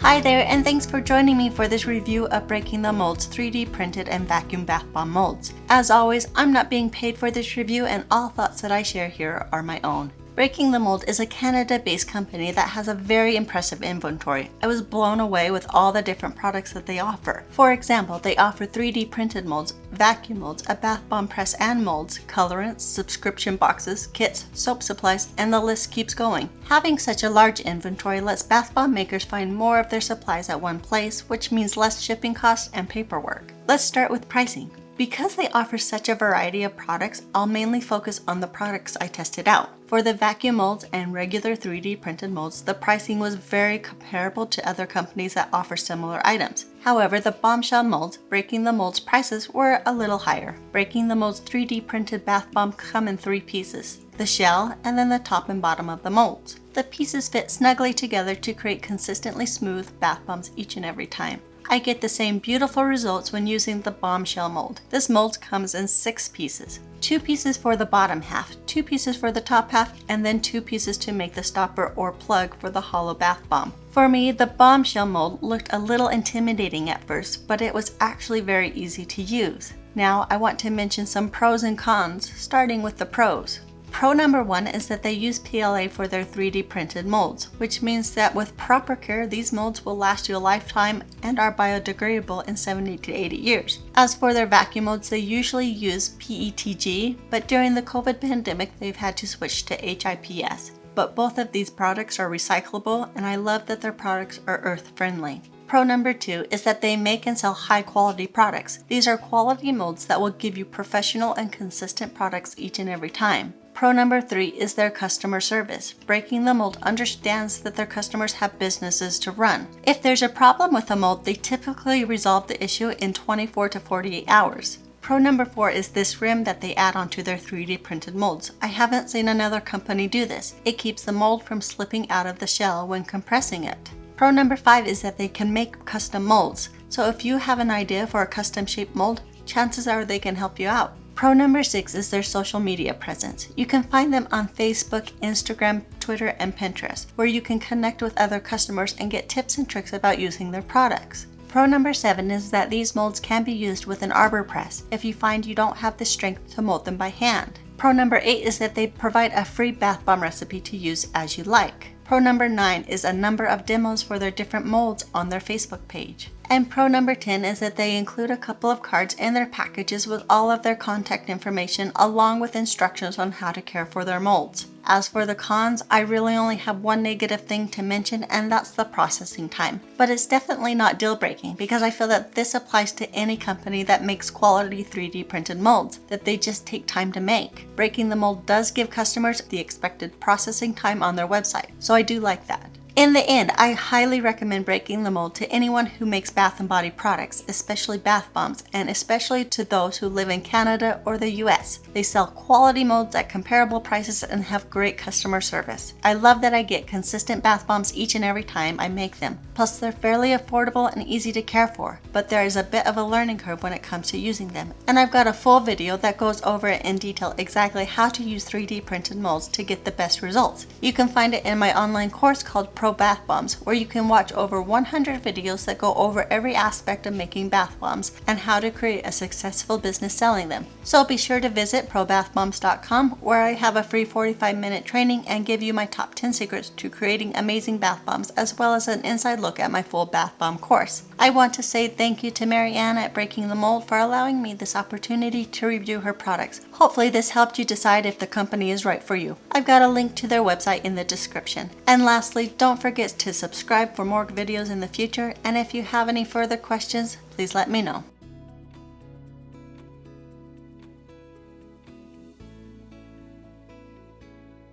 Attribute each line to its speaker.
Speaker 1: Hi there, and thanks for joining me for this review of Breaking the Mold's 3D printed and vacuum bath bomb molds. As always, I'm not being paid for this review, and all thoughts that I share here are my own. Breaking the Mold is a Canada-based company that has a very impressive inventory. I was blown away with all the different products that they offer. For example, they offer 3D printed molds, vacuum molds, a bath bomb press and molds, colorants, subscription boxes, kits, soap supplies, and the list keeps going. Having such a large inventory lets bath bomb makers find more of their supplies at one place, which means less shipping costs and paperwork. Let's start with pricing. Because they offer such a variety of products, I'll mainly focus on the products I tested out. For the vacuum molds and regular 3D printed molds, the pricing was very comparable to other companies that offer similar items. However, the bombshell molds, Breaking the Mold's prices were a little higher. Breaking the Mold's 3D printed bath bomb come in 3 pieces: the shell and then the top and bottom of the molds. The pieces fit snugly together to create consistently smooth bath bombs each and every time. I get the same beautiful results when using the bombshell mold. This mold comes in 6 pieces. 2 pieces for the bottom half, 2 pieces for the top half, and then 2 pieces to make the stopper or plug for the hollow bath bomb. For me, the bombshell mold looked a little intimidating at first, but it was actually very easy to use. Now I want to mention some pros and cons, starting with the pros. Pro number 1 is that they use PLA for their 3D printed molds, which means that with proper care, these molds will last you a lifetime and are biodegradable in 70 to 80 years. As for their vacuum molds, they usually use PETG, but during the COVID pandemic, they've had to switch to HIPS. But both of these products are recyclable, and I love that their products are earth-friendly. Pro number 2 is that they make and sell high-quality products. These are quality molds that will give you professional and consistent products each and every time. Pro number 3 is their customer service. Breaking the Mold understands that their customers have businesses to run. If there's a problem with a mold, they typically resolve the issue in 24 to 48 hours. Pro number 4 is this rim that they add onto their 3D printed molds. I haven't seen another company do this. It keeps the mold from slipping out of the shell when compressing it. Pro number 5 is that they can make custom molds. So if you have an idea for a custom shaped mold, chances are they can help you out. Pro number 6 is their social media presence. You can find them on Facebook, Instagram, Twitter, and Pinterest, where you can connect with other customers and get tips and tricks about using their products. Pro number 7 is that these molds can be used with an arbor press if you find you don't have the strength to mold them by hand. Pro number 8 is that they provide a free bath bomb recipe to use as you like. Pro number 9 is a number of demos for their different molds on their Facebook page. And pro number 10 is that they include a couple of cards in their packages with all of their contact information along with instructions on how to care for their molds. As for the cons, I really only have one negative thing to mention, and that's the processing time. But it's definitely not deal-breaking because I feel that this applies to any company that makes quality 3D printed molds, that they just take time to make. Breaking the Mold does give customers the expected processing time on their website, so I do like that. In the end, I highly recommend Breaking the Mold to anyone who makes bath and body products, especially bath bombs, and especially to those who live in Canada or the US. They sell quality molds at comparable prices and have great customer service. I love that I get consistent bath bombs each and every time I make them. Plus, they're fairly affordable and easy to care for, but there is a bit of a learning curve when it comes to using them. And I've got a full video that goes over it in detail exactly how to use 3D printed molds to get the best results. You can find it in my online course called Pro Bath Bombs, where you can watch over 100 videos that go over every aspect of making bath bombs and how to create a successful business selling them. So be sure to visit probathbombs.com, where I have a free 45-minute training and give you my top 10 secrets to creating amazing bath bombs, as well as an inside look at my full bath bomb course. I want to say thank you to Marianne at Breaking the Mold for allowing me this opportunity to review her products. Hopefully this helped you decide if the company is right for you. I've got a link to their website in the description. And lastly, don't forget to subscribe for more videos in the future, and if you have any further questions, please let me know.